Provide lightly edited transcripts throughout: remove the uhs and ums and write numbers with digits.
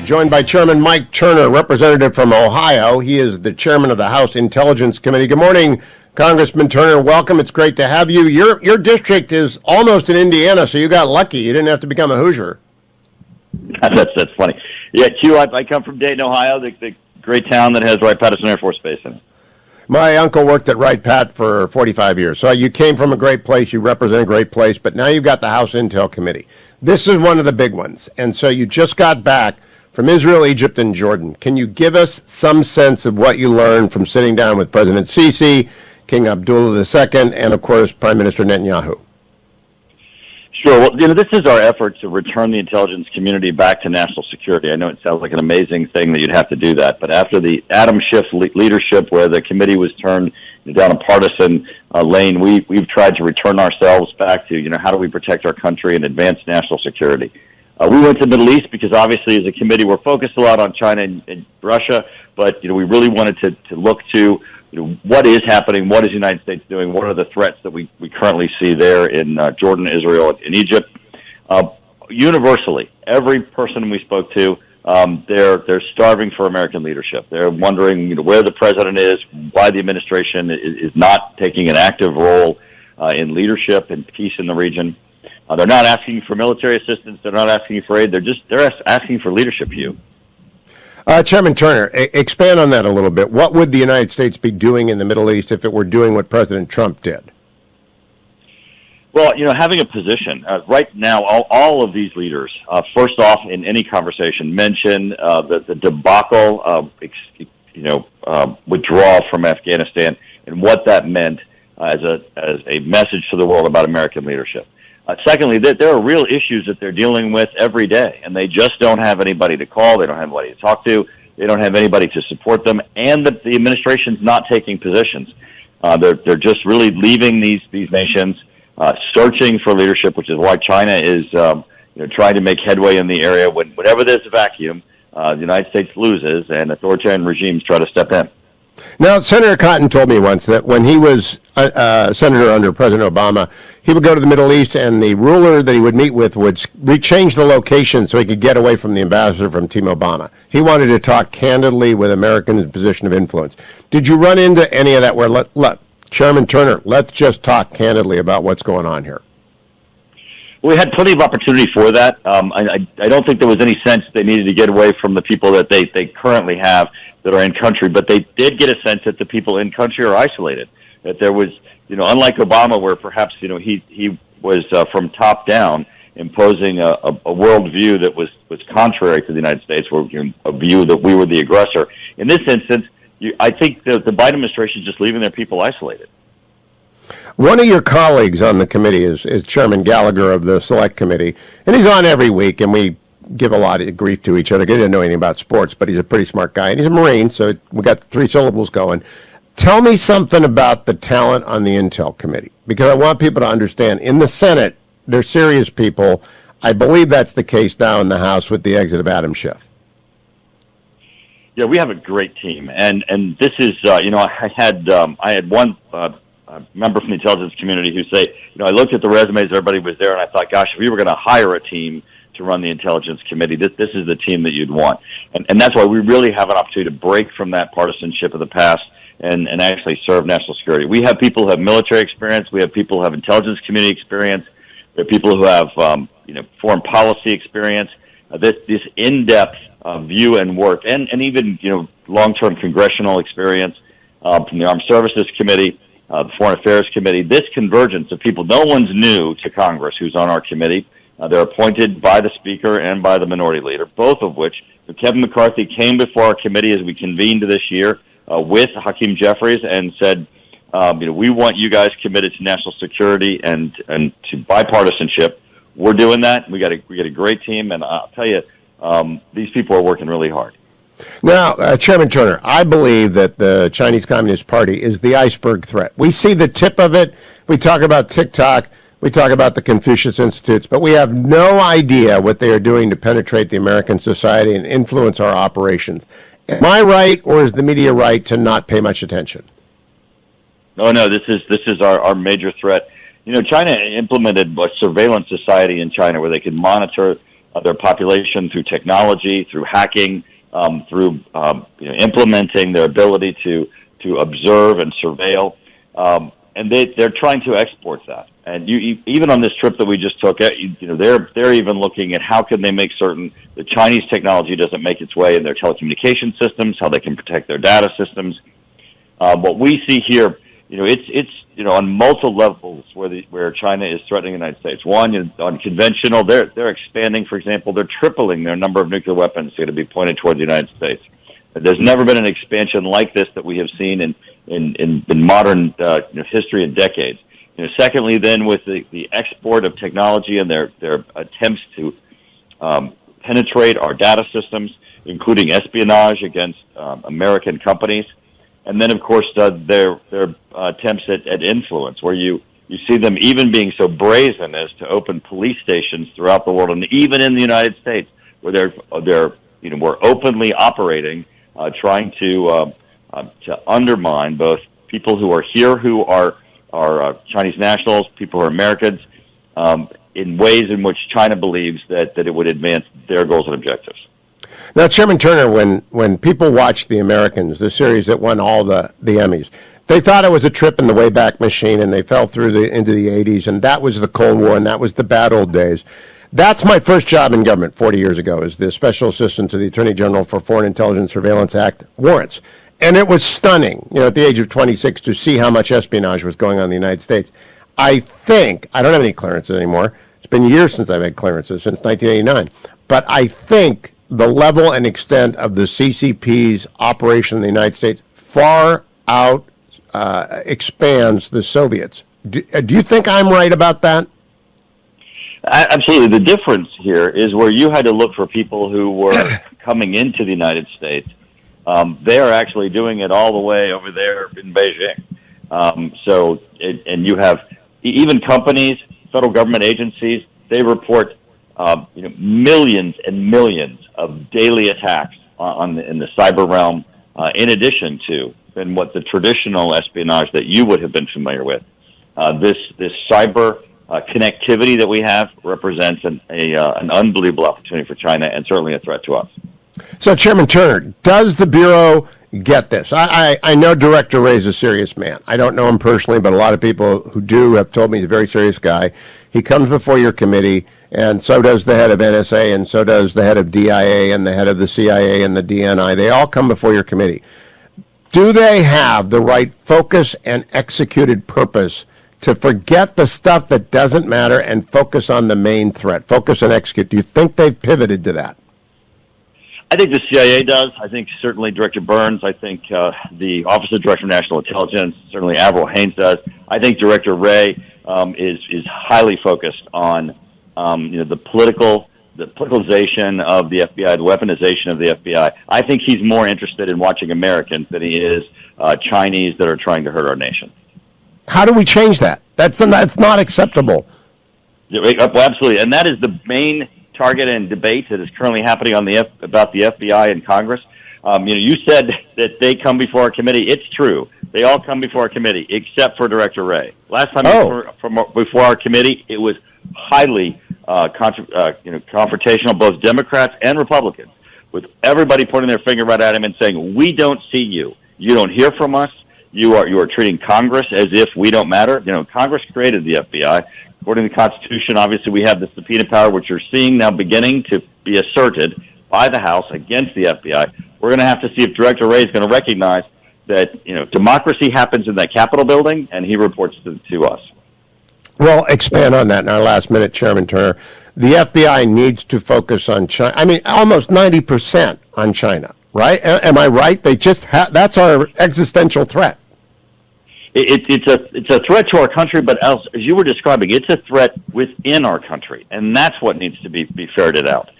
Joined by Chairman Mike Turner, representative from Ohio. He is the chairman of the House Intelligence Committee. Good morning, Congressman Turner. Welcome. It's great to have you. Your district is almost in Indiana, so you got lucky. You didn't have to become a Hoosier. That's funny. Yeah, Q, I come from Dayton, Ohio, the great town that has Wright-Patterson Air Force Base in it. My uncle worked at Wright-Pat for 45 years. So you came from a great place, you represent a great place, but now you've got the House Intel Committee. This is one of the big ones. And so you just got back from Israel, Egypt, and Jordan. Can you give us some sense of what you learned from sitting down with President Sisi, King Abdullah II, and, of course, Prime Minister Netanyahu? Sure. Well, this is our effort to return the intelligence community back to national security. I know it sounds like an amazing thing that you'd have to do that, but after the Adam Schiff leadership, where the committee was turned down a partisan lane, we've tried to return ourselves back to, how do we protect our country and advance national security? We went to the Middle East because obviously as a committee we're focused a lot on China and Russia, but we really wanted to look to what is happening, what is the United States doing, what are the threats that we currently see there in Jordan, Israel, and Egypt. Universally, every person we spoke to, they're starving for American leadership. They're wondering where the president is, why the administration is not taking an active role in leadership and peace in the region. They're not asking for military assistance. They're not asking for aid. They're asking for leadership, Hugh. Chairman Turner, expand on that a little bit. What would the United States be doing in the Middle East if it were doing what President Trump did? Well, having a position. Right now, all of these leaders, first off, in any conversation, mention the debacle, withdrawal from Afghanistan and what that meant as a message to the world about American leadership. Secondly, there are real issues that they're dealing with every day, and they just don't have anybody to call. They don't have anybody to talk to. They don't have anybody to support them, and the administration's not taking positions. They're just really leaving these nations, searching for leadership, which is why China is trying to make headway in the area. Whenever there's a vacuum, the United States loses, and authoritarian regimes try to step in. Now, Senator Cotton told me once that when he was senator under President Obama, he would go to the Middle East and the ruler that he would meet with would change the location so he could get away from the ambassador from Team Obama. He wanted to talk candidly with Americans in a position of influence. Did you run into any of that where, Chairman Turner, let's just talk candidly about what's going on here? We had plenty of opportunity for that. I don't think there was any sense they needed to get away from the people that they currently have that are in country, but they did get a sense that the people in country are isolated. That there was, unlike Obama, where perhaps he was from top down imposing a worldview that was contrary to the United States, where a view that we were the aggressor. In this instance, I think the Biden administration is just leaving their people isolated. One of your colleagues on the committee is Chairman Gallagher of the Select Committee, and he's on every week, and we give a lot of grief to each other. He didn't know anything about sports, but he's a pretty smart guy, and he's a Marine, so we got 3 syllables going. Tell me something about the talent on the Intel Committee, because I want people to understand, in the Senate, they're serious people. I believe that's the case now in the House with the exit of Adam Schiff. Yeah, we have a great team, and this is, I had one member from the intelligence community who say, I looked at the resumes, everybody was there, and I thought, gosh, if we were going to hire a team to run the Intelligence Committee, this is the team that you'd want. And that's why we really have an opportunity to break from that partisanship of the past and actually serve national security. We have people who have military experience. We have people who have intelligence community experience. We have people who have, foreign policy experience. This in-depth view and work, and even, long-term congressional experience from the Armed Services Committee, the Foreign Affairs Committee. This convergence of people, no one's new to Congress who's on our committee. They're appointed by the Speaker and by the Minority Leader, both of which, Kevin McCarthy came before our committee as we convened this year with Hakeem Jeffries and said, we want you guys committed to national security and to bipartisanship. We're doing that. We got a great team, and I'll tell you, these people are working really hard. Now, Chairman Turner, I believe that the Chinese Communist Party is the iceberg threat. We see the tip of it. We talk about TikTok. We talk about the Confucius Institutes, but we have no idea what they are doing to penetrate the American society and influence our operations. Am I right, or is the media right to not pay much attention? No, this is our major threat. China implemented a surveillance society in China where they could monitor their population through technology, through hacking, through implementing their ability to observe and surveil, and they're trying to export that. And even on this trip that we just took, they're even looking at how can they make certain the Chinese technology doesn't make its way in their telecommunication systems, how they can protect their data systems. What we see here, it's on multiple levels where China is threatening the United States. One, on conventional, they're expanding. For example, they're tripling their number of nuclear weapons going to be pointed toward the United States. There's never been an expansion like this that we have seen in modern history in decades. Secondly, then with the export of technology and their attempts to penetrate our data systems, including espionage against American companies, and then of course their attempts at influence, where you see them even being so brazen as to open police stations throughout the world, and even in the United States, where we're openly operating, trying to undermine both people who are here who are Chinese nationals, people who are Americans, in ways in which China believes that it would advance their goals and objectives. Now, Chairman Turner, when people watched The Americans, the series that won all the Emmys, they thought it was a trip in the Wayback Machine, and they fell through into the 80s, and that was the Cold War, and that was the bad old days. That's my first job in government 40 years ago, as the Special Assistant to the Attorney General for Foreign Intelligence Surveillance Act warrants. And it was stunning, at the age of 26, to see how much espionage was going on in the United States. I don't have any clearances anymore. It's been years since I've had clearances, since 1989. But I think the level and extent of the CCP's operation in the United States far out expands the Soviets. Do you think I'm right about that? Absolutely. The difference here is where you had to look for people who were coming into the United States. They are actually doing it all the way over there in Beijing. And you have even companies, federal government agencies, they report millions and millions of daily attacks in the cyber realm, in addition to what the traditional espionage that you would have been familiar with. This cyber connectivity that we have represents an unbelievable opportunity for China, and certainly a threat to us. So, Chairman Turner, does the Bureau get this? I know Director Wray's a serious man. I don't know him personally, but a lot of people who do have told me he's a very serious guy. He comes before your committee, and so does the head of NSA, and so does the head of DIA, and the head of the CIA, and the DNI. They all come before your committee. Do they have the right focus and executed purpose to forget the stuff that doesn't matter and focus on the main threat, focus and execute? Do you think they've pivoted to that? I think the CIA does. I think certainly Director Burns. I think the Office of Director of National Intelligence, certainly Avril Haines does. I think Director Wray is highly focused on the politicalization of the FBI, the weaponization of the FBI. I think he's more interested in watching Americans than he is Chinese that are trying to hurt our nation. How do we change that? That's not acceptable. Absolutely, and that is the main target and debate that is currently happening about the FBI in Congress. You said that they come before our committee. It's true. They all come before our committee, except for Director Wray. Last time before our committee, it was highly confrontational, both Democrats and Republicans, with everybody pointing their finger right at him and saying, "We don't see you. You don't hear from us. You are treating Congress as if we don't matter." Congress created the FBI. According to the Constitution, obviously, we have the subpoena power, which you're seeing now beginning to be asserted by the House against the FBI. We're going to have to see if Director Wray is going to recognize that democracy happens in that Capitol building, and he reports to us. Well, expand on that in our last minute, Chairman Turner. The FBI needs to focus on China. I mean, almost 90% on China, right? Am I right? They just that's our existential threat. It's a threat to our country, but as you were describing, it's a threat within our country, and that's what needs to be ferreted out.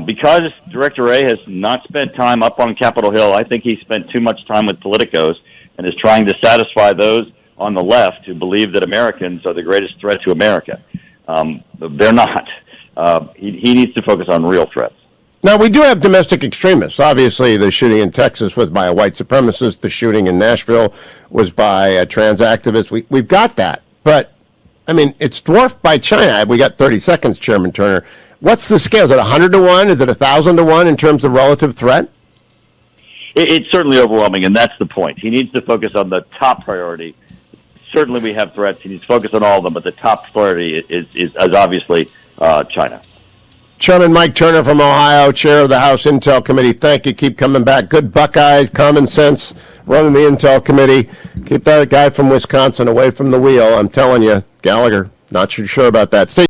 Because Director Wray has not spent time up on Capitol Hill, I think he spent too much time with politicos and is trying to satisfy those on the left who believe that Americans are the greatest threat to America. They're not. He needs to focus on real threats. Now, we do have domestic extremists. Obviously, the shooting in Texas was by a white supremacist. The shooting in Nashville was by a trans activist. We've got that. But, I mean, it's dwarfed by China. We got 30 seconds, Chairman Turner. What's the scale? Is it 100 to 1? Is it 1,000 to 1 in terms of relative threat? It's certainly overwhelming, and that's the point. He needs to focus on the top priority. Certainly we have threats. He needs to focus on all of them, but the top priority is obviously China. Chairman Mike Turner from Ohio, chair of the House Intel Committee. Thank you. Keep coming back. Good Buckeyes, common sense, running the Intel Committee. Keep that guy from Wisconsin away from the wheel. I'm telling you, Gallagher, not sure about that. Stay